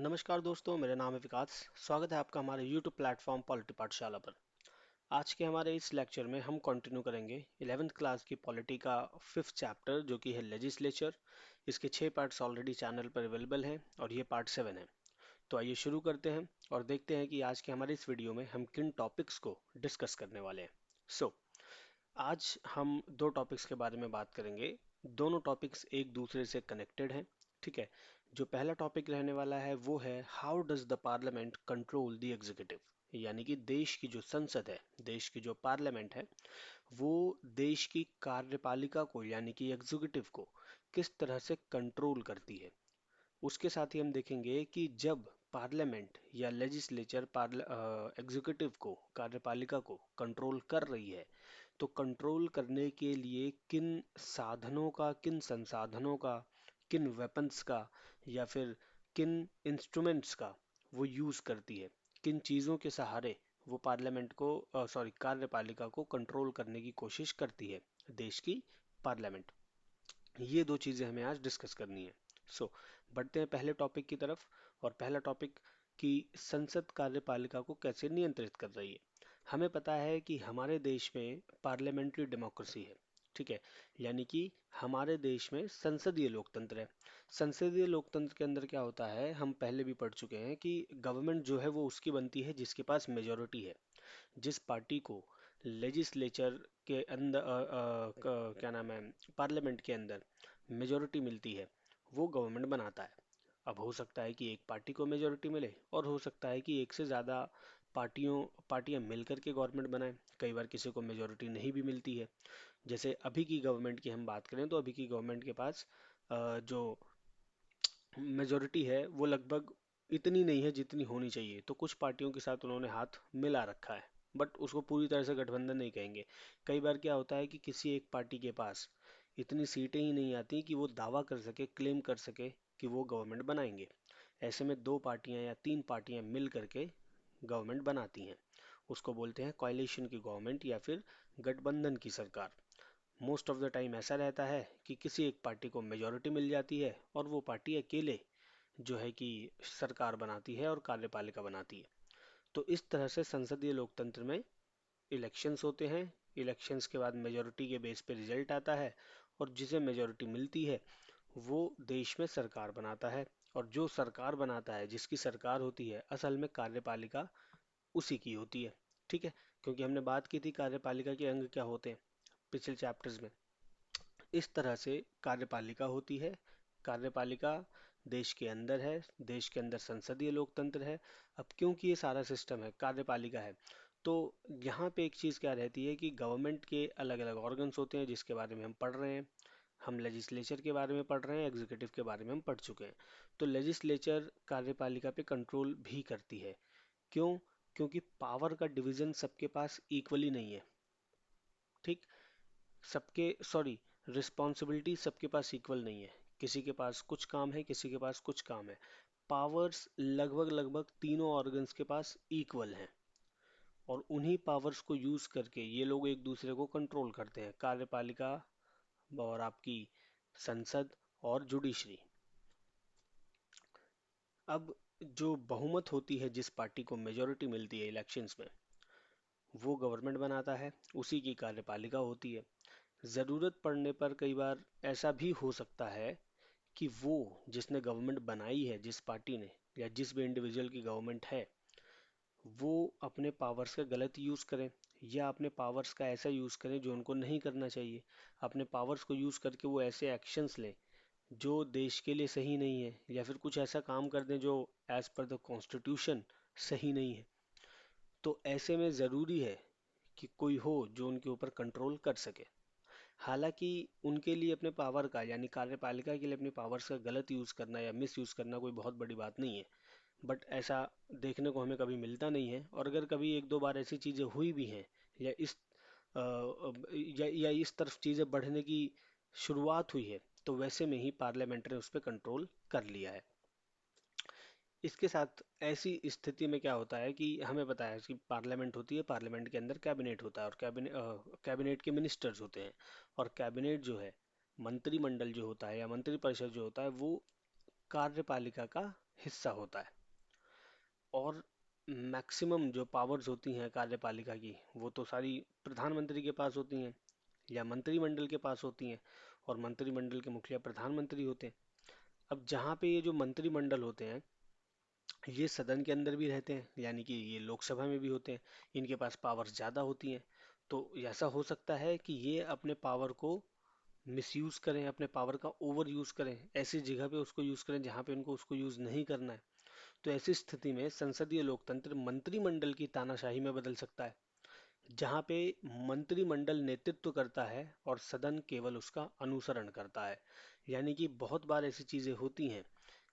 नमस्कार दोस्तों, मेरा नाम है विकास। स्वागत है आपका हमारे YouTube प्लेटफॉर्म पॉलिटी पाठशाला पर। आज के हमारे इस लेक्चर में हम कंटिन्यू करेंगे 11th क्लास की पॉलिटी का 5th चैप्टर जो कि है लेजिस्लेचर। इसके 6 पार्ट्स ऑलरेडी चैनल पर अवेलेबल हैं और ये पार्ट 7 है। तो आइए शुरू करते हैं और देखते हैं कि आज के हमारे इस वीडियो में हम किन टॉपिक्स को डिस्कस करने वाले हैं। आज हम दो टॉपिक्स के बारे में बात करेंगे। दोनों टॉपिक्स एक दूसरे से कनेक्टेड हैं। ठीक है। जो पहला टॉपिक रहने वाला है वो है how does the parliament control the executive, यानी कि देश की जो संसद है, देश की जो पार्लियामेंट है, वो देश की कार्यपालिका को यानी कि एग्जीक्यूटिव को किस तरह से कंट्रोल करती है। उसके साथ ही हम देखेंगे कि जब पार्लियामेंट या लेजिस्लेचर एग्जीक्यूटिव को, कार्यपालिका को कंट्रोल कर रही है, तो कंट्रोल करने के लिए किन साधनों का, किन संसाधनों का, किन वेपन्स का या फिर किन इंस्ट्रूमेंट्स का वो यूज करती है, किन चीजों के सहारे वो पार्लियामेंट को, सॉरी, कार्यपालिका को कंट्रोल करने की कोशिश करती है देश की पार्लियामेंट। ये दो चीजें हमें आज डिस्कस करनी है। बढ़ते हैं पहले टॉपिक की तरफ। और पहला टॉपिक कि संसद कार्यपालिका को कैसे नियंत्रित कर रही है। हमें पता है कि हमारे देश में पार्लियामेंट्री डेमोक्रेसी है। ठीक है। यानी कि हमारे देश में संसदीय लोकतंत्र है। संसदीय लोकतंत्र के अंदर क्या होता है, हम पहले भी पढ़ चुके हैं कि गवर्नमेंट जो है वो उसकी बनती है जिसके पास मेजोरिटी है। जिस पार्टी को लेजिस्लेचर के अंदर क्या नाम है, पार्लियामेंट के अंदर मेजोरिटी मिलती है, वो गवर्नमेंट बनाता है। अब हो सकता है कि एक पार्टी को मेजोरिटी मिले और हो सकता है कि एक से ज़्यादा पार्टियां मिलकर के गवर्नमेंट बनाएं। कई बार किसी को मेजोरिटी नहीं भी मिलती है। जैसे अभी की गवर्नमेंट की हम बात करें तो अभी की गवर्नमेंट के पास जो मेजोरिटी है वो लगभग इतनी नहीं है जितनी होनी चाहिए। तो कुछ पार्टियों के साथ उन्होंने हाथ मिला रखा है, बट उसको पूरी तरह से गठबंधन नहीं कहेंगे। कई बार क्या होता है कि किसी एक पार्टी के पास इतनी सीटें ही नहीं आती कि वो दावा कर सके, क्लेम कर सके कि वो गवर्नमेंट बनाएंगे। ऐसे में दो पार्टियां या तीन पार्टियां मिल करके गवर्नमेंट बनाती हैं। उसको बोलते हैं कॉalition की गवर्नमेंट या फिर गठबंधन की सरकार। मोस्ट ऑफ द टाइम ऐसा रहता है कि किसी एक पार्टी को मेजोरिटी मिल जाती है और वो पार्टी अकेले जो है कि सरकार बनाती है और कार्यपालिका बनाती है। तो इस तरह से संसदीय लोकतंत्र में इलेक्शंस होते हैं। इलेक्शंस के बाद मेजोरिटी के बेस पे रिजल्ट आता है और जिसे मेजोरिटी मिलती है वो देश में सरकार बनाता है। और जो सरकार बनाता है, जिसकी सरकार होती है, असल में कार्यपालिका उसी की होती है। ठीक है। क्योंकि हमने बात की थी कार्यपालिका के अंग क्या होते हैं पिछले चैप्टर्स में। इस तरह से कार्यपालिका होती है। कार्यपालिका देश के अंदर है, देश के अंदर संसदीय लोकतंत्र है। अब क्योंकि ये सारा सिस्टम है, कार्यपालिका है, तो यहाँ पे एक चीज़ क्या रहती है कि गवर्नमेंट के अलग अलग ऑर्गन्स होते हैं जिसके बारे में हम पढ़ रहे हैं। हम लेजिस्लेचर के बारे में पढ़ रहे हैं, एग्जीक्यूटिव के बारे में हम पढ़ चुके हैं। तो लेजिस्लेचर कार्यपालिका पे कंट्रोल भी करती है। क्यों? क्योंकि पावर का डिवीजन सबके पास इक्वली नहीं है। ठीक। सबके, सॉरी, रिस्पॉन्सिबिलिटी सबके पास इक्वल नहीं है। किसी के पास कुछ काम है, किसी के पास कुछ काम है। पावर्स लगभग लगभग तीनों ऑर्गन्स के पास इक्वल हैं और उन्हीं पावर्स को यूज करके ये लोग एक दूसरे को कंट्रोल करते हैं, कार्यपालिका और आपकी संसद और जुडिशरी। अब जो बहुमत होती है, जिस पार्टी को मेजोरिटी मिलती है इलेक्शंस में, वो गवर्नमेंट बनाता है, उसी की कार्यपालिका होती है। ज़रूरत पड़ने पर कई बार ऐसा भी हो सकता है कि वो जिसने गवर्नमेंट बनाई है, जिस पार्टी ने या जिस भी इंडिविजुअल की गवर्नमेंट है, वो अपने पावर्स का गलत यूज़ करें या अपने पावर्स का ऐसा यूज़ करें जो उनको नहीं करना चाहिए। अपने पावर्स को यूज़ करके वो ऐसे एक्शंस लें जो देश के लिए सही नहीं है, या फिर कुछ ऐसा काम कर दें जो एज पर द कॉन्स्टिट्यूशन सही नहीं है। तो ऐसे में ज़रूरी है कि कोई हो जो उनके ऊपर कंट्रोल कर सके। हालांकि उनके लिए अपने पावर का, यानी कार्यपालिका के लिए अपने पावर्स का गलत यूज करना या मिस यूज करना कोई बहुत बड़ी बात नहीं है। बट ऐसा देखने को हमें कभी मिलता नहीं है। और अगर कभी एक दो बार ऐसी चीजें हुई भी हैं या या इस तरफ चीजें बढ़ने की शुरुआत हुई है, तो वैसे में ही पार्लियामेंट ने उस पर कंट्रोल कर लिया है। इसके साथ ऐसी स्थिति में क्या होता है कि हमें पता है कि पार्लियामेंट होती है, पार्लियामेंट के अंदर कैबिनेट होता है और कैबिनेट के मिनिस्टर्स होते हैं। और कैबिनेट जो है, मंत्रिमंडल जो होता है या मंत्रिपरिषद जो होता है, वो कार्यपालिका का हिस्सा होता है। और मैक्सिमम जो पावर्स होती हैं कार्यपालिका की वो तो सारी प्रधानमंत्री के पास होती हैं या मंत्रिमंडल के पास होती हैं, और मंत्रिमंडल के मुखिया प्रधानमंत्री होते हैं। अब जहाँ पे ये जो मंत्रिमंडल होते हैं ये सदन के अंदर भी रहते हैं, यानी कि ये लोकसभा में भी होते हैं, इनके पास पावर्स ज़्यादा होती हैं। तो ऐसा हो सकता है कि ये अपने पावर को मिसयूज करें, अपने पावर का ओवर यूज करें, ऐसी जगह पे उसको यूज करें जहाँ पे उनको उसको यूज नहीं करना है। तो ऐसी स्थिति में संसदीय लोकतंत्र मंत्रिमंडल की तानाशाही में बदल सकता है, जहाँ पे मंत्रिमंडल नेतृत्व करता है और सदन केवल उसका अनुसरण करता है। यानी कि बहुत बार ऐसी चीजें होती हैं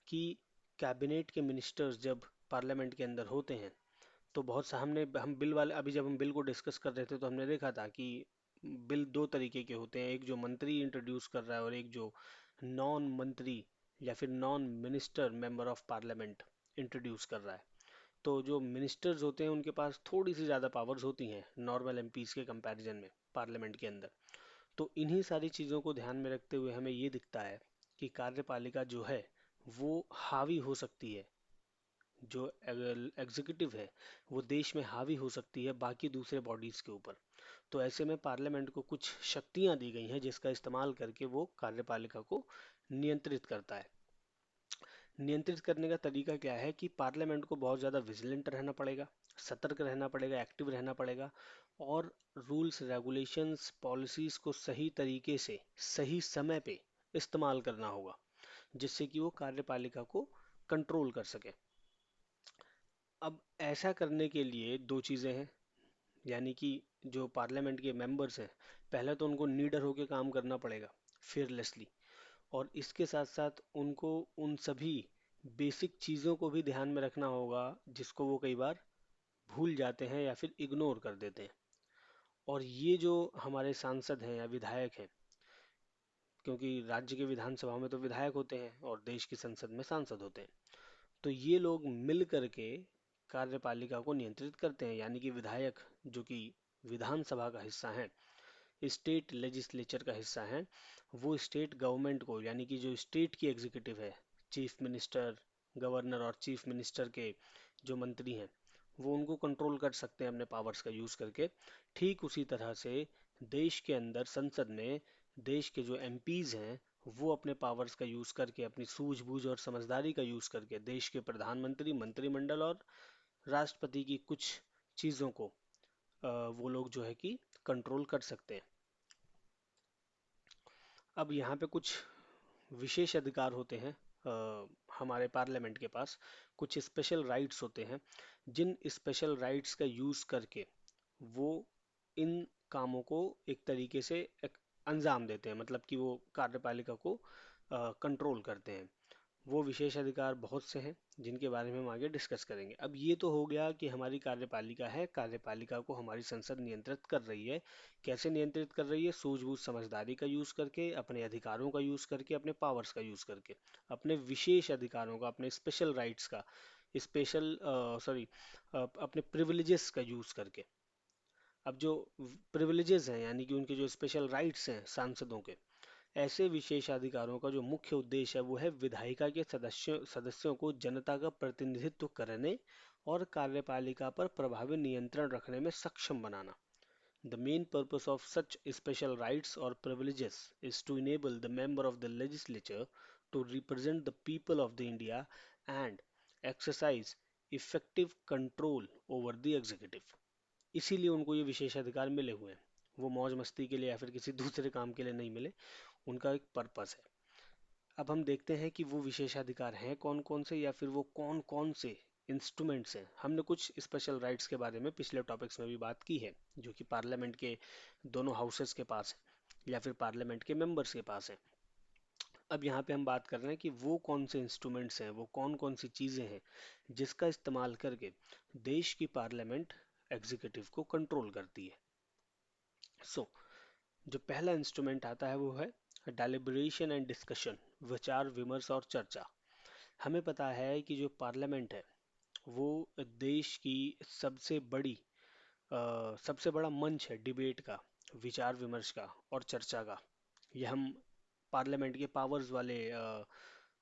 कि कैबिनेट के मिनिस्टर्स जब पार्लियामेंट के अंदर होते हैं तो बहुत सा हमने हम बिल वाले अभी जब हम बिल को डिस्कस कर रहे थे तो हमने देखा था कि बिल दो तरीके के होते हैं, एक जो मंत्री इंट्रोड्यूस कर रहा है और एक जो नॉन मंत्री या फिर non minister member of parliament introduce कर रहा है। तो जो मिनिस्टर्स होते हैं उनके पास थोड़ी सी ज़्यादा पावर्स होती हैं नॉर्मल एमपीज के कंपैरिजन में पार्लियामेंट के अंदर। तो इन्हीं सारी चीज़ों को ध्यान में रखते हुए हमें ये दिखता है कि कार्यपालिका जो है वो हावी हो सकती है, जो एग्जीक्यूटिव है वो देश में हावी हो सकती है बाकी दूसरे बॉडीज के ऊपर। तो ऐसे में पार्लियामेंट को कुछ शक्तियां दी गई हैं जिसका इस्तेमाल करके वो कार्यपालिका को नियंत्रित करता है। नियंत्रित करने का तरीका क्या है कि पार्लियामेंट को बहुत ज़्यादा विजिलेंट रहना पड़ेगा, सतर्क रहना पड़ेगा, एक्टिव रहना पड़ेगा, और रूल्स रेगुलेशंस पॉलिसीज को सही तरीके से सही समय पे इस्तेमाल करना होगा, जिससे कि वो कार्यपालिका को कंट्रोल कर सके। अब ऐसा करने के लिए दो चीज़ें हैं, यानी कि जो पार्लियामेंट के मेंबर्स हैं पहले तो उनको निडर होकर काम करना पड़ेगा, फेयरलेसली। और इसके साथ साथ उनको उन सभी बेसिक चीज़ों को भी ध्यान में रखना होगा जिसको वो कई बार भूल जाते हैं या फिर इग्नोर कर देते हैं। और ये जो हमारे सांसद हैं या विधायक हैं, क्योंकि राज्य के विधानसभा में तो विधायक होते हैं और देश की संसद में सांसद होते हैं, तो ये लोग मिल करके कार्यपालिका को नियंत्रित करते हैं। यानी कि विधायक जो कि विधानसभा का हिस्सा है, स्टेट लेजिस्लेचर का हिस्सा है, वो स्टेट गवर्नमेंट को, यानी कि जो स्टेट की एग्जीक्यूटिव है, चीफ मिनिस्टर, गवर्नर और चीफ मिनिस्टर के जो मंत्री हैं, वो उनको कंट्रोल कर सकते हैं अपने पावर्स का यूज करके। ठीक उसी तरह से देश के अंदर संसद में देश के जो एमपीज हैं वो अपने पावर्स का यूज करके, अपनी सूझबूझ और समझदारी का यूज करके देश के प्रधानमंत्री, मंत्रिमंडल और राष्ट्रपति की कुछ चीजों को वो लोग जो है कि कंट्रोल कर सकते हैं। अब यहाँ पे कुछ विशेष अधिकार होते हैं हमारे पार्लियामेंट के पास, कुछ स्पेशल राइट्स होते हैं, जिन स्पेशल राइट्स का यूज़ करके वो इन कामों को एक तरीके से अंजाम देते हैं, मतलब कि वो कार्यपालिका को कंट्रोल करते हैं। वो विशेष अधिकार बहुत से हैं जिनके बारे में हम आगे डिस्कस करेंगे। अब ये तो हो गया कि हमारी कार्यपालिका है, कार्यपालिका को हमारी संसद नियंत्रित कर रही है। कैसे नियंत्रित कर रही है? सूझबूझ समझदारी का यूज करके, अपने अधिकारों का यूज करके, अपने पावर्स का यूज करके, अपने विशेष अधिकारों का, अपने स्पेशल राइट्स का, स्पेशल सॉरी अपने प्रिविलेजेस का यूज करके। अब जो प्रिविलेजेस हैं यानी कि उनके जो स्पेशल राइट्स हैं सांसदों के, ऐसे विशेषाधिकारों का जो मुख्य उद्देश्य है वो है विधायिका के सदस्यों सदस्यों को जनता का प्रतिनिधित्व करने और कार्यपालिका पर प्रभावी नियंत्रण रखने में सक्षम बनाना। The main purpose of such special rights or privileges is to enable the member of the legislature to represent the people of the India and exercise effective control over the executive। इसीलिए उनको ये विशेषाधिकार मिले हुए हैं, वो मौज मस्ती के लिए या फिर किसी दूसरे काम के लिए नहीं मिले, उनका एक पर्पस है। अब हम देखते हैं कि वो विशेषाधिकार हैं कौन कौन से या फिर वो कौन कौन से इंस्ट्रूमेंट्स हैं। हमने कुछ स्पेशल राइट्स के बारे में पिछले टॉपिक्स में भी बात की है, जो कि पार्लियामेंट के दोनों हाउसेस के पास है या फिर पार्लियामेंट के मेंबर्स के पास है। अब यहाँ पे हम बात कर रहे हैं कि वो कौन से इंस्ट्रूमेंट्स हैं, वो कौन कौन सी चीज़ें हैं जिसका इस्तेमाल करके देश की पार्लियामेंट एग्जीक्यूटिव को कंट्रोल करती है। सो जो पहला इंस्ट्रूमेंट आता है वो है डेलिब्रेशन एंड डिस्कशन, विचार विमर्श और चर्चा। हमें पता है कि जो पार्लियामेंट है वो देश की सबसे बड़ी सबसे बड़ा मंच है डिबेट का, विचार विमर्श का और चर्चा का। ये हम पार्लियामेंट के पावर्स वाले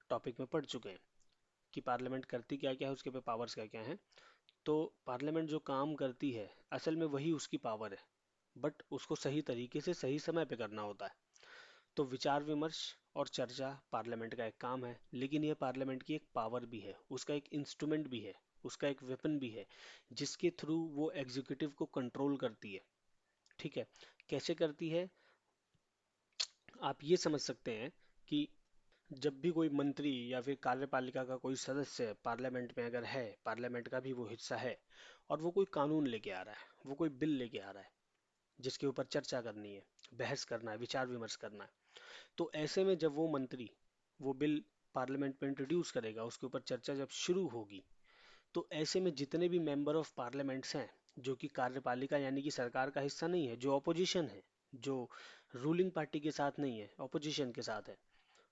टॉपिक में पढ़ चुके हैं कि पार्लियामेंट करती क्या क्या है, उसके पे पावर्स क्या क्या हैं। तो पार्लियामेंट जो काम करती है असल में वही उसकी पावर है, बट उसको सही तरीके से सही समय पे करना होता है। तो विचार विमर्श और चर्चा पार्लियामेंट का एक काम है, लेकिन यह पार्लियामेंट की एक पावर भी है, उसका एक इंस्ट्रूमेंट भी है, उसका एक वेपन भी है, जिसके थ्रू वो एग्जीक्यूटिव को कंट्रोल करती है। ठीक है, कैसे करती है, आप ये समझ सकते हैं कि जब भी कोई मंत्री या फिर कार्यपालिका का कोई सदस्य पार्लियामेंट में अगर है, पार्लियामेंट का भी वो हिस्सा है, और वो कोई कानून लेके आ रहा है, वो कोई बिल लेके आ रहा है जिसके ऊपर चर्चा करनी है, बहस करना है, विचार विमर्श करना है, तो ऐसे में जब वो मंत्री वो बिल पार्लियामेंट में इंट्रोड्यूस करेगा, उसके ऊपर चर्चा जब शुरू होगी, तो ऐसे में जितने भी मेंबर ऑफ पार्लियामेंट्स हैं जो कि कार्यपालिका यानी कि सरकार का हिस्सा नहीं है, जो ऑपोजिशन है, जो रूलिंग पार्टी के साथ नहीं है, ऑपोजिशन के साथ है,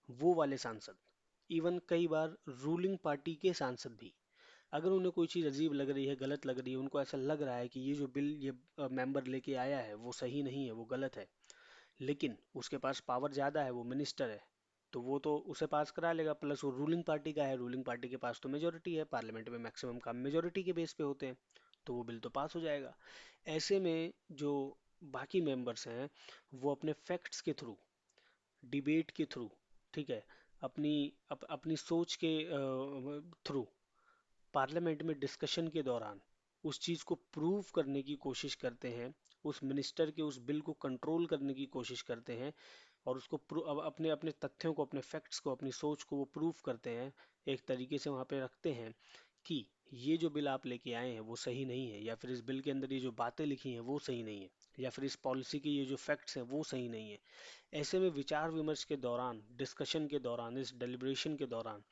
वो वाले सांसद, इवन कई बार रूलिंग पार्टी के सांसद भी, अगर उन्हें कोई चीज़ अजीब लग रही है, गलत लग रही है, उनको ऐसा लग रहा है कि ये जो बिल ये मेंबर लेके आया है वो सही नहीं है, वो गलत है, लेकिन उसके पास पावर ज़्यादा है, वो मिनिस्टर है, तो वो तो उसे पास करा लेगा, प्लस वो रूलिंग पार्टी का है, रूलिंग पार्टी के पास तो मेजोरिटी है, पार्लियामेंट में मैक्सिमम काम मेजोरिटी के बेस पे होते हैं, तो वो बिल तो पास हो जाएगा। ऐसे में जो बाकी मेंबर्स हैं वो अपने फैक्ट्स के थ्रू, डिबेट के थ्रू, ठीक है, अपनी अपनी सोच के थ्रू पार्लियामेंट में डिस्कशन के दौरान उस चीज़ को प्रूव करने की कोशिश करते हैं, उस मिनिस्टर के उस बिल को कंट्रोल करने की कोशिश करते हैं, और उसको अब अपने अपने तथ्यों को, अपने फैक्ट्स को, अपनी सोच को वो प्रूव करते हैं, एक तरीके से वहाँ पे रखते हैं कि ये जो बिल आप लेके आए हैं वो सही नहीं है, या फिर इस बिल के अंदर ये जो बातें लिखी हैं वो सही नहीं है, या फिर इस पॉलिसी के ये जो फैक्ट्स हैं वो सही नहीं है। ऐसे में विचार विमर्श के दौरान, डिस्कशन के दौरान, इस डेलिब्रेशन के दौरान,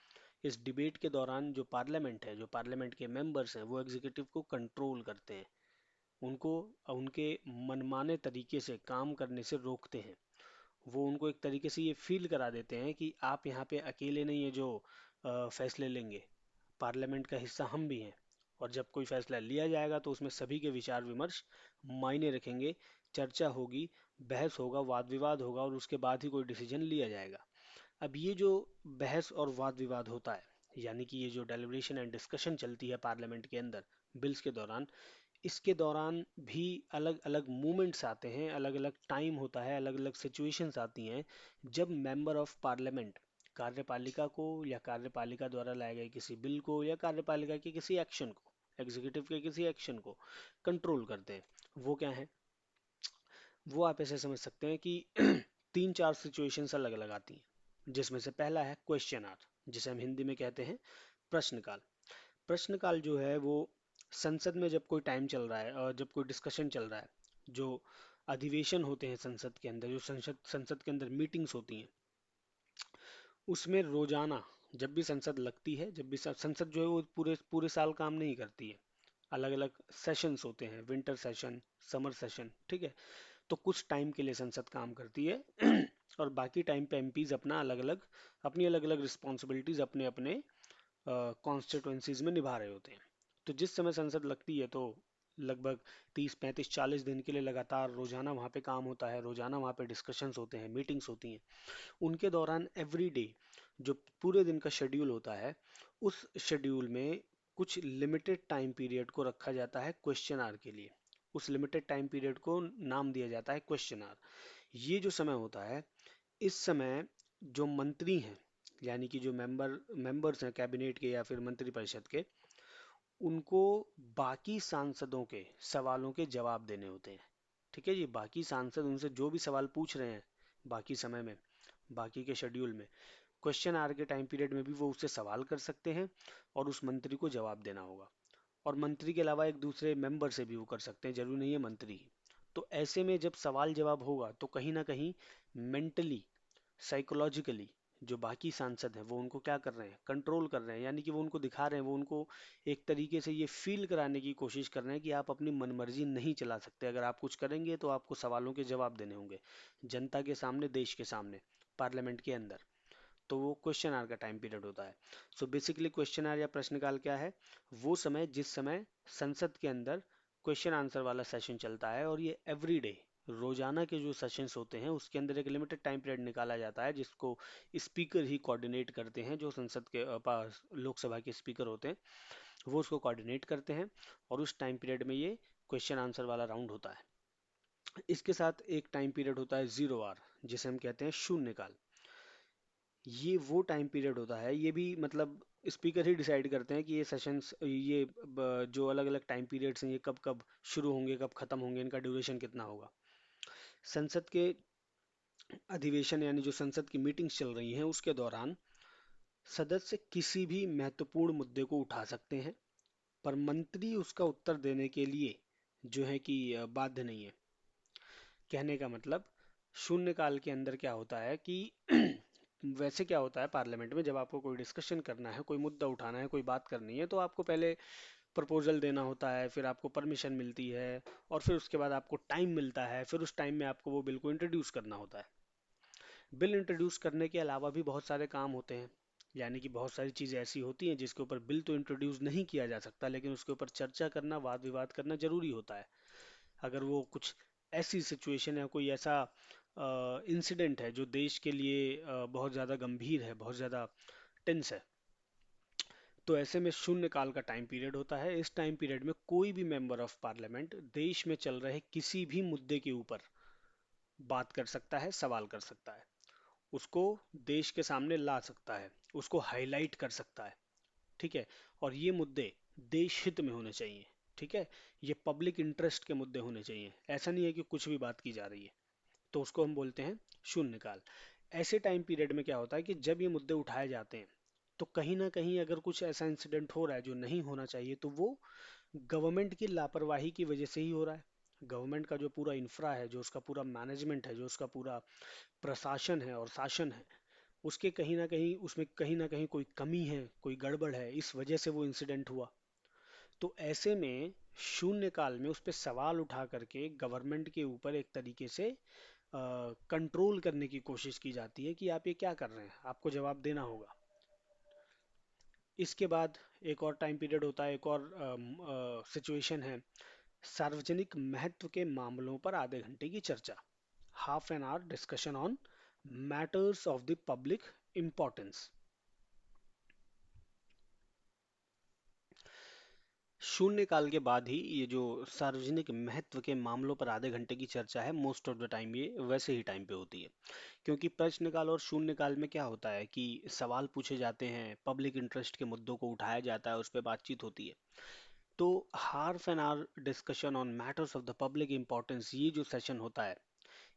इस डिबेट के दौरान जो पार्लियामेंट है, जो पार्लियामेंट के मेंबर्स हैं, वो एग्जीक्यूटिव को कंट्रोल करते हैं, उनको उनके मनमाने तरीके से काम करने से रोकते हैं। वो उनको एक तरीके से ये फील करा देते हैं कि आप यहाँ पे अकेले नहीं है जो फैसले लेंगे, पार्लियामेंट का हिस्सा हम भी हैं, और जब कोई फैसला लिया जाएगा तो उसमें सभी के विचार विमर्श मायने रखेंगे, चर्चा होगी, बहस होगा, वाद विवाद होगा, और उसके बाद ही कोई डिसीजन लिया जाएगा। अब ये जो बहस और वाद विवाद होता है, यानी कि ये जो डेलिब्रेशन एंड डिस्कशन चलती है पार्लियामेंट के अंदर बिल्स के दौरान, इसके दौरान भी अलग अलग मूवमेंट्स आते हैं, अलग अलग टाइम होता है, अलग अलग सिचुएशंस आती हैं जब मेंबर ऑफ पार्लियामेंट कार्यपालिका को, या कार्यपालिका द्वारा लाए गए किसी बिल को, या कार्यपालिका के किसी एक्शन को, एग्जीक्यूटिव के किसी एक्शन को कंट्रोल करते हैं। वो क्या है, वो आप ऐसे समझ सकते हैं कि तीन चार सिचुएशंस अलग अलग आती हैं, जिसमें से पहला है क्वेश्चन आवर, जिसे हम हिंदी में कहते हैं प्रश्नकाल। प्रश्नकाल जो है वो संसद में जब कोई टाइम चल रहा है और जब कोई डिस्कशन चल रहा है, जो अधिवेशन होते हैं संसद के अंदर, जो संसद संसद के अंदर मीटिंग्स होती हैं, उसमें रोजाना जब भी संसद लगती है, जब भी संसद जो है वो पूरे पूरे साल काम नहीं करती है, अलग अलग सेशंस होते हैं, विंटर सेशन, समर सेशन, ठीक है, तो कुछ टाइम के लिए संसद काम करती है और बाकी टाइम पे एमपीज अपना अलग अलग, अपनी अलग अलग रिस्पॉन्सिबिलिटीज अपने अपने कॉन्स्टिट्यूंसीज में निभा रहे होते हैं। तो जिस समय संसद लगती है तो लगभग 30 35 40 दिन के लिए लगातार रोजाना वहाँ पे काम होता है, रोजाना वहाँ पे डिस्कशंस होते हैं, मीटिंग्स होती हैं। उनके दौरान एवरी डे जो पूरे दिन का शेड्यूल होता है, उस शेड्यूल में कुछ लिमिटेड टाइम पीरियड को रखा जाता है क्वेश्चन आवर के लिए। उस लिमिटेड टाइम पीरियड को नाम दिया जाता है क्वेश्चन आवर। ये जो समय होता है, इस समय जो मंत्री हैं, यानी कि जो मेंबर्स हैं कैबिनेट के या फिर मंत्रिपरिषद के, उनको बाकी सांसदों के सवालों के जवाब देने होते हैं। ठीक है जी, बाकी सांसद उनसे जो भी सवाल पूछ रहे हैं बाकी समय में, बाकी के शेड्यूल में, क्वेश्चन आवर के टाइम पीरियड में भी वो उससे सवाल कर सकते हैं और उस मंत्री को जवाब देना होगा। और मंत्री के अलावा एक दूसरे मेंबर से भी वो कर सकते हैं, जरूरी नहीं है मंत्री ही। तो ऐसे में जब सवाल जवाब होगा तो कहीं ना कहीं मेंटली, साइकोलॉजिकली जो बाकी सांसद हैं वो उनको क्या कर रहे हैं, कंट्रोल कर रहे हैं, यानी कि वो उनको दिखा रहे हैं, वो उनको एक तरीके से ये फील कराने की कोशिश कर रहे हैं कि आप अपनी मनमर्जी नहीं चला सकते, अगर आप कुछ करेंगे तो आपको सवालों के जवाब देने होंगे, जनता के सामने, देश के सामने, पार्लियामेंट के अंदर। तो वो क्वेश्चन आवर का टाइम पीरियड होता है। सो बेसिकली क्वेश्चन आवर या प्रश्नकाल क्या है, वो समय जिस समय संसद के अंदर क्वेश्चन आंसर वाला सेशन चलता है, और ये एवरी डे रोजाना के जो सेशंस होते हैं उसके अंदर एक लिमिटेड टाइम पीरियड निकाला जाता है जिसको स्पीकर ही कोऑर्डिनेट करते हैं, जो संसद के पास लोकसभा के स्पीकर होते हैं वो उसको कोऑर्डिनेट करते हैं, और उस टाइम पीरियड में ये क्वेश्चन आंसर वाला राउंड होता है। इसके साथ एक टाइम पीरियड होता है 0 आवर, जिसे हम कहते हैं शून्यकाल। ये वो टाइम पीरियड होता है, ये भी मतलब स्पीकर ही डिसाइड करते हैं कि ये सेशंस, ये जो अलग अलग टाइम पीरियड्स हैं ये कब कब शुरू होंगे, कब खत्म होंगे, इनका ड्यूरेशन कितना होगा। संसद के अधिवेशन यानी जो संसद की मीटिंग्स चल रही हैं उसके दौरान सदस्य किसी भी महत्वपूर्ण मुद्दे को उठा सकते हैं, पर मंत्री उसका उत्तर देने के लिए जो है कि बाध्य नहीं है। कहने का मतलब, शून्यकाल के अंदर क्या होता है कि वैसे क्या होता है पार्लियामेंट में, जब आपको कोई डिस्कशन करना है, कोई मुद्दा उठाना है, कोई बात करनी है, तो आपको पहले प्रपोजल देना होता है, फिर आपको परमिशन मिलती है, और फिर उसके बाद आपको टाइम मिलता है, फिर उस टाइम में आपको वो बिल को इंट्रोड्यूस करना होता है। बिल इंट्रोड्यूस करने के अलावा भी बहुत सारे काम होते हैं, यानी कि बहुत सारी चीज़ें ऐसी होती हैं जिसके ऊपर बिल तो इंट्रोड्यूस नहीं किया जा सकता, लेकिन उसके ऊपर चर्चा करना, वाद विवाद करना जरूरी होता है। अगर वो कुछ ऐसी सिचुएशन है, कोई ऐसा इंसिडेंट है जो देश के लिए बहुत ज़्यादा गंभीर है, बहुत ज़्यादा टेंस है, तो ऐसे में शून्य काल का टाइम पीरियड होता है। इस टाइम पीरियड में कोई भी मेंबर ऑफ पार्लियामेंट देश में चल रहे किसी भी मुद्दे के ऊपर बात कर सकता है, सवाल कर सकता है, उसको देश के सामने ला सकता है, उसको हाईलाइट कर सकता है। ठीक है, और ये मुद्दे देश हित में होने चाहिए। ठीक है, ये पब्लिक इंटरेस्ट के मुद्दे होने चाहिए, ऐसा नहीं है कि कुछ भी बात की जा रही है, तो उसको हम बोलते हैं शून्यकाल। ऐसे टाइम पीरियड में क्या होता है कि जब ये मुद्दे उठाए जाते हैं तो कहीं ना कहीं अगर कुछ ऐसा इंसिडेंट हो रहा है जो नहीं होना चाहिए, तो वो गवर्नमेंट की लापरवाही की वजह से ही हो रहा है। गवर्नमेंट का जो पूरा इंफ्रा है, जो उसका पूरा मैनेजमेंट है, जो उसका पूरा प्रशासन है और शासन है, उसके कहीं ना कहीं, उसमें कहीं ना कहीं कोई कमी है, कोई गड़बड़ है, इस वजह से वो इंसिडेंट हुआ। तो ऐसे में शून्य काल में उस पर सवाल उठा करके गवर्नमेंट के ऊपर एक तरीके से कंट्रोल करने की कोशिश की जाती है कि आप ये क्या कर रहे हैं, आपको जवाब देना होगा। इसके बाद एक और टाइम पीरियड होता है, एक और सिचुएशन है, सार्वजनिक महत्व के मामलों पर आधे घंटे की चर्चा, half an hour discussion on matters of the public importance. शून्य काल के बाद ही ये जो सार्वजनिक महत्व के मामलों पर आधे घंटे की चर्चा है, मोस्ट ऑफ द टाइम ये वैसे ही टाइम पे होती है। क्योंकि प्रश्नकाल और शून्यकाल में क्या होता है कि सवाल पूछे जाते हैं, पब्लिक इंटरेस्ट के मुद्दों को उठाया जाता है, उस पर बातचीत होती है। तो half an hour discussion on matters of the public importance, ये जो सेशन होता है,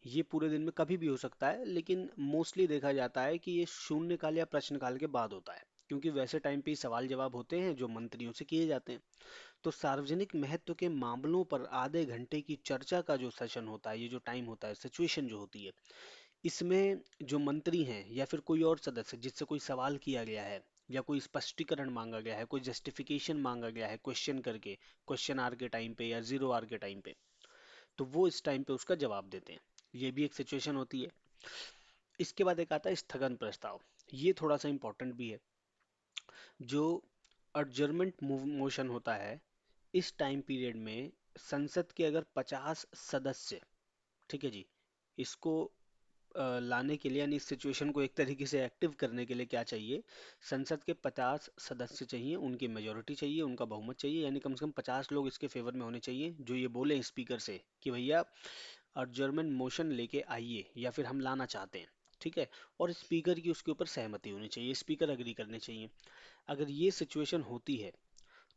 ये पूरे दिन में कभी भी हो सकता है, लेकिन मोस्टली देखा जाता है कि ये शून्यकाल या प्रश्नकाल के बाद होता है, क्योंकि वैसे टाइम पे ही सवाल जवाब होते हैं जो मंत्रियों से किए जाते हैं। तो सार्वजनिक महत्व के मामलों पर आधे घंटे की चर्चा का जो सेशन होता है, ये जो टाइम होता है, सिचुएशन जो होती है, इसमें जो मंत्री हैं या फिर कोई और सदस्य जिससे कोई सवाल किया गया है, या कोई स्पष्टीकरण मांगा गया है, कोई जस्टिफिकेशन मांगा गया है क्वेश्चन करके, क्वेश्चन आवर के टाइम पे या 0 आवर के टाइम पे, तो वो इस टाइम पे उसका जवाब देते हैं। ये भी एक सिचुएशन होती है। इसके बाद एक आता है स्थगन प्रस्ताव। ये थोड़ा सा इंपॉर्टेंट भी है। जो एडजर्नमेंट मोशन होता है, इस टाइम पीरियड में संसद के अगर 50 सदस्य, ठीक है जी, इसको लाने के लिए, यानी इस सिचुएशन को एक तरीके से एक्टिव करने के लिए क्या चाहिए, संसद के 50 सदस्य चाहिए, उनकी मेजोरिटी चाहिए, उनका बहुमत चाहिए, यानी कम से कम 50 लोग इसके फेवर में होने चाहिए जो ये बोले स्पीकर से कि भैया अर्जर्नमेंट मोशन लेके आइए, या फिर हम लाना चाहते हैं। ठीक है, और स्पीकर की उसके ऊपर सहमति होनी चाहिए, स्पीकर अग्री करने चाहिए। अगर ये सिचुएशन होती है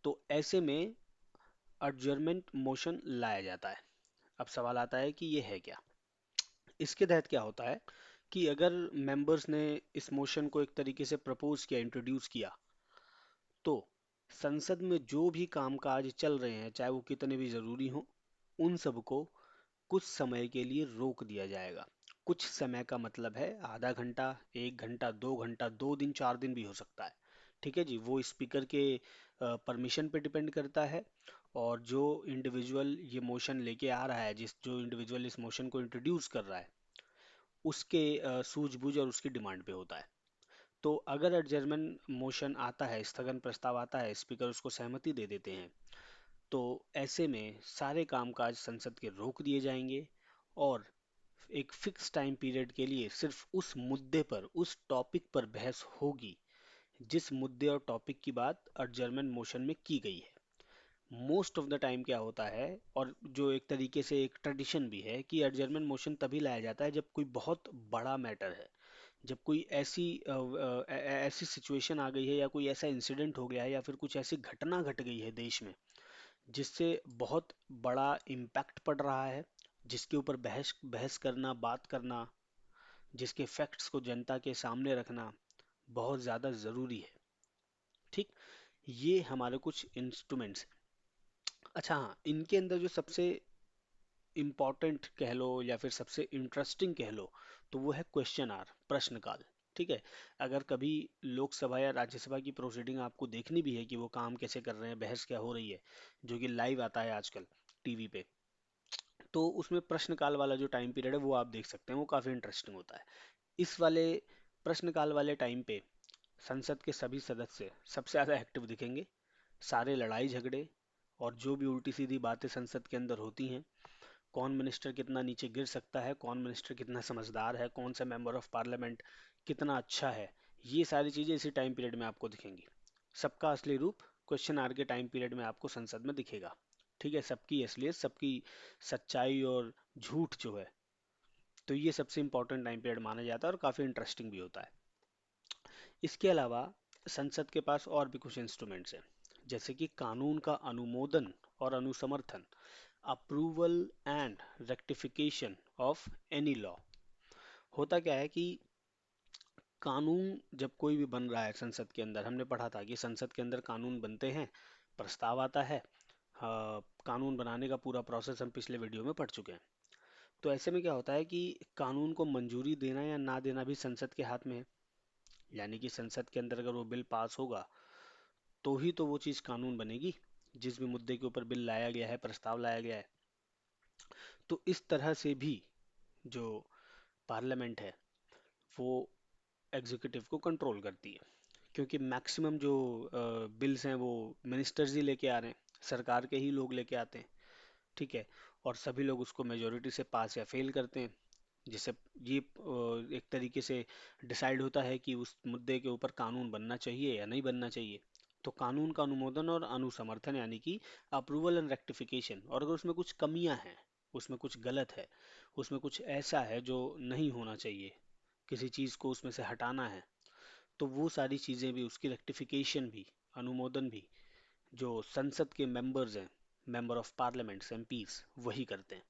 तो ऐसे में अर्जर्नमेंट मोशन लाया जाता है। अब सवाल आता है कि ये है क्या। इसके तहत क्या होता है कि अगर मेंबर्स ने इस मोशन को एक तरीके से प्रपोज किया, इंट्रोड्यूस किया, तो संसद में जो भी कामकाज चल रहे हैं, चाहे वो कितने भी जरूरी हों, उन सबको कुछ समय के लिए रोक दिया जाएगा। कुछ समय का मतलब है आधा घंटा, 1 घंटा, 2 घंटा, 2 दिन, 4 दिन भी हो सकता है। ठीक है जी, वो स्पीकर के परमिशन पे डिपेंड करता है, और जो इंडिविजुअल ये मोशन लेके आ रहा है, जिस जो इंडिविजुअल इस मोशन को इंट्रोड्यूस कर रहा है, उसके सूझबूझ और उसकी डिमांड पे होता है। तो अगर एडजर्नमेंट मोशन आता है, स्थगन प्रस्ताव आता है, स्पीकर उसको सहमति दे देते हैं, तो ऐसे में सारे कामकाज संसद के रोक दिए जाएंगे, और एक फिक्स टाइम पीरियड के लिए सिर्फ उस मुद्दे पर, उस टॉपिक पर बहस होगी जिस मुद्दे और टॉपिक की बात adjournment मोशन में की गई है। मोस्ट ऑफ द टाइम क्या होता है, और जो एक तरीके से एक ट्रेडिशन भी है, कि adjournment मोशन तभी लाया जाता है जब कोई बहुत बड़ा मैटर है, जब कोई ऐसी सिचुएशन आ गई है, या कोई ऐसा इंसिडेंट हो गया है, या फिर कुछ ऐसी घटना घट गई है देश में जिससे बहुत बड़ा इम्पैक्ट पड़ रहा है, जिसके ऊपर बहस बहस करना, बात करना, जिसके फैक्ट्स को जनता के सामने रखना बहुत ज़्यादा ज़रूरी है। ठीक, ये हमारे कुछ इंस्ट्रूमेंट्स। अच्छा हाँ, इनके अंदर जो सबसे इम्पॉर्टेंट कह लो या फिर सबसे इंटरेस्टिंग कह लो, तो वो है क्वेश्चन आर, प्रश्नकाल। ठीक है, अगर कभी लोकसभा या राज्यसभा की प्रोसीडिंग आपको देखनी भी है कि वो काम कैसे कर रहे हैं, बहस क्या हो रही है, जो कि लाइव आता है आजकल टीवी पे, तो उसमें प्रश्नकाल वाला जो टाइम पीरियड है वो आप देख सकते हैं, वो काफ़ी इंटरेस्टिंग होता है। इस वाले प्रश्नकाल वाले टाइम पे संसद के सभी सदस्य सबसे ज़्यादा एक्टिव दिखेंगे। सारे लड़ाई झगड़े और जो भी उल्टी सीधी बातें संसद के अंदर होती हैं, कौन मिनिस्टर कितना नीचे गिर सकता है, कौन मिनिस्टर कितना समझदार है, कौन सा मेंबर ऑफ पार्लियामेंट कितना अच्छा है, ये सारी चीज़ें इसी टाइम पीरियड में आपको दिखेंगी। सबका असली रूप क्वेश्चन आवर के टाइम पीरियड में आपको संसद में दिखेगा। ठीक है, सबकी असलियत, सबकी सच्चाई और झूठ जो है, तो ये सबसे इंपॉर्टेंट टाइम पीरियड माना जाता है और काफ़ी इंटरेस्टिंग भी होता है। इसके अलावा संसद के पास और भी कुछ इंस्ट्रूमेंट्स हैं, जैसे कि कानून का अनुमोदन और अनुसमर्थन, approval and rectification of any law. होता क्या है कि कानून जब कोई भी बन रहा है संसद के अंदर, हमने पढ़ा था कि संसद के अंदर कानून बनते हैं, प्रस्ताव आता है, कानून बनाने का पूरा प्रोसेस हम पिछले वीडियो में पढ़ चुके हैं। तो ऐसे में क्या होता है कि कानून को मंजूरी देना या ना देना भी संसद के हाथ में है। यानी कि संसद के अंदर अगर वो बिल पास होगा तो ही तो वो चीज़ कानून बनेगी, जिस भी मुद्दे के ऊपर बिल लाया गया है, प्रस्ताव लाया गया है। तो इस तरह से भी जो पार्लियामेंट है वो एग्जीक्यूटिव को कंट्रोल करती है, क्योंकि मैक्सिमम जो बिल्स हैं वो मिनिस्टर्स ही लेके आ रहे हैं, सरकार के ही लोग लेके आते हैं। ठीक है, और सभी लोग उसको मेजोरिटी से पास या फेल करते हैं, जिससे ये एक तरीके से डिसाइड होता है कि उस मुद्दे के ऊपर कानून बनना चाहिए या नहीं बनना चाहिए। तो कानून का अनुमोदन और अनुसमर्थन, यानी कि अप्रूवल एंड रेक्टिफिकेशन, और अगर उसमें कुछ कमियां हैं, उसमें कुछ गलत है, उसमें कुछ ऐसा है जो नहीं होना चाहिए, किसी चीज़ को उसमें से हटाना है, तो वो सारी चीज़ें भी, उसकी रेक्टिफिकेशन भी, अनुमोदन भी, जो संसद के मेंबर्स हैं, मेंबर ऑफ पार्लियामेंट्स, एमपीज, वही करते हैं।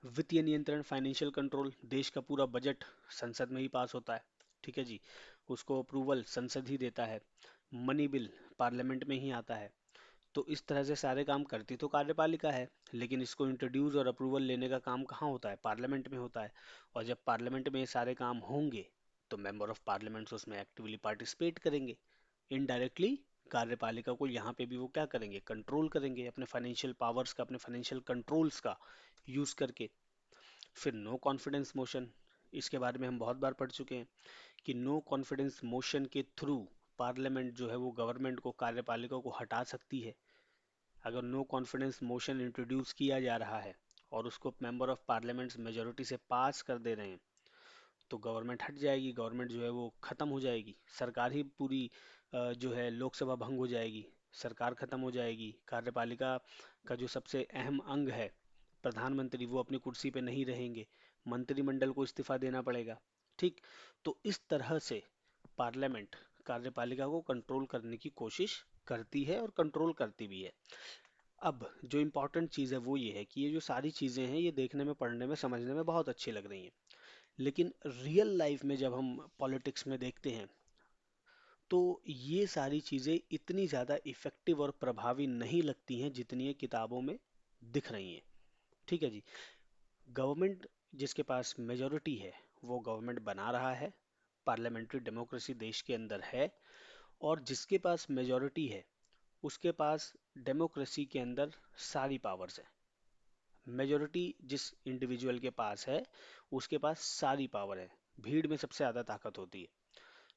वित्तीय नियंत्रण, फाइनेंशियल कंट्रोल, देश का पूरा बजट संसद में ही पास होता है। ठीक है जी, उसको अप्रूवल संसद ही देता है। मनी बिल पार्लियामेंट में ही आता है। तो इस तरह से सारे काम करती तो कार्यपालिका है, लेकिन इसको इंट्रोड्यूस और अप्रूवल लेने का काम कहाँ होता है, पार्लियामेंट में होता है। और जब पार्लियामेंट में ये सारे काम होंगे तो मेंबर ऑफ पार्लियामेंट उसमें एक्टिवली पार्टिसिपेट करेंगे। इनडायरेक्टली कार्यपालिका को यहाँ पे भी वो क्या करेंगे, कंट्रोल करेंगे अपने फाइनेंशियल पावर्स का, अपने फाइनेंशियल कंट्रोल्स का यूज करके। फिर नो कॉन्फिडेंस मोशन, इसके बारे में हम बहुत बार पढ़ चुके हैं कि नो कॉन्फिडेंस मोशन के थ्रू पार्लियामेंट जो है वो गवर्नमेंट को, कार्यपालिका को हटा सकती है। अगर नो कॉन्फिडेंस मोशन इंट्रोड्यूस किया जा रहा है और उसको मेंबर ऑफ पार्लियामेंट मेजोरिटी से पास कर दे रहे हैं, तो गवर्नमेंट हट जाएगी, गवर्नमेंट जो है वो खत्म हो जाएगी, सरकार ही पूरी जो है लोकसभा भंग हो जाएगी, सरकार खत्म हो जाएगी, कार्यपालिका का जो सबसे अहम अंग है प्रधानमंत्री, वो अपनी कुर्सी पे नहीं रहेंगे, मंत्रिमंडल को इस्तीफा देना पड़ेगा। ठीक, तो इस तरह से पार्लियामेंट कार्यपालिका को कंट्रोल करने की कोशिश करती है और कंट्रोल करती भी है। अब जो इम्पोर्टेंट चीज़ है वो ये है कि ये जो सारी चीज़ें हैं ये देखने में, पढ़ने में, समझने में बहुत अच्छी लग रही हैं, लेकिन रियल लाइफ में जब हम पॉलिटिक्स में देखते हैं तो ये सारी चीज़ें इतनी ज़्यादा इफ़ेक्टिव और प्रभावी नहीं लगती हैं जितनी ये किताबों में दिख रही हैं। ठीक है जी, गवर्नमेंट जिसके पास मेजोरिटी है वो गवर्नमेंट बना रहा है, पार्लियामेंट्री डेमोक्रेसी देश के अंदर है, और जिसके पास मेजोरिटी है उसके पास डेमोक्रेसी के अंदर सारी पावर्स है। मेजोरिटी जिस इंडिविजुअल के पास है उसके पास सारी पावर है, भीड़ में सबसे ज़्यादा ताकत होती है।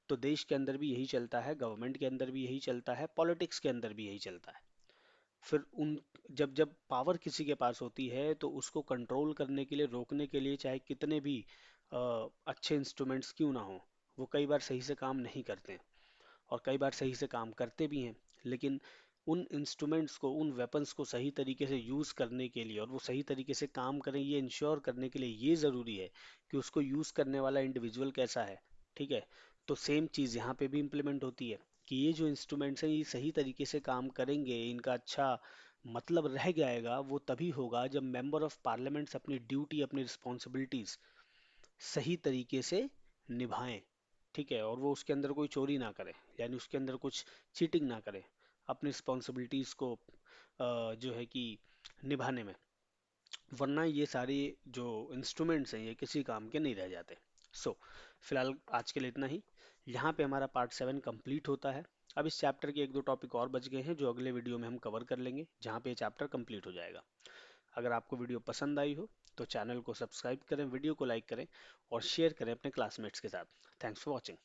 तो देश के अंदर भी यही चलता है, गवर्नमेंट के अंदर भी यही चलता है, पॉलिटिक्स के अंदर भी यही चलता है। फिर उन जब जब पावर किसी के पास होती है तो उसको कंट्रोल करने के लिए, रोकने के लिए, चाहे कितने भी अच्छे इंस्ट्रूमेंट्स क्यों ना हो, वो कई बार सही से काम नहीं करते हैं। और कई बार सही से काम करते भी हैं, लेकिन उन इंस्ट्रूमेंट्स को, उन वेपन्स को सही तरीके से यूज़ करने के लिए, और वो सही तरीके से काम करें, ये इंश्योर करने के लिए ये ज़रूरी है कि उसको यूज़ करने वाला इंडिविजुअल कैसा है। ठीक है। तो सेम चीज़ यहाँ पे भी इम्प्लीमेंट होती है कि ये जो इंस्ट्रूमेंट्स हैं ये सही तरीके से काम करेंगे, इनका अच्छा मतलब रह जाएगा, वो तभी होगा जब मेंबर ऑफ पार्लियामेंट्स अपनी ड्यूटी, अपनी रिस्पॉन्सिबिलिटीज सही तरीके से निभाएं। ठीक है। और वो उसके अंदर कोई चोरी ना करे, यानी उसके अंदर कुछ चीटिंग ना करे अपनी रिस्पॉन्सिबिलिटीज को जो है कि निभाने में। वरना ये सारे जो इंस्ट्रूमेंट्स हैं ये किसी काम के नहीं रह जाते। फिलहाल आज के लिए इतना ही। यहाँ पे हमारा पार्ट 7 कंप्लीट होता है। अब इस चैप्टर के एक दो टॉपिक और बच गए हैं जो अगले वीडियो में हम कवर कर लेंगे, जहाँ पे ये चैप्टर कंप्लीट हो जाएगा। अगर आपको वीडियो पसंद आई हो तो चैनल को सब्सक्राइब करें, वीडियो को लाइक करें और शेयर करें अपने क्लासमेट्स के साथ। Thanks for watching.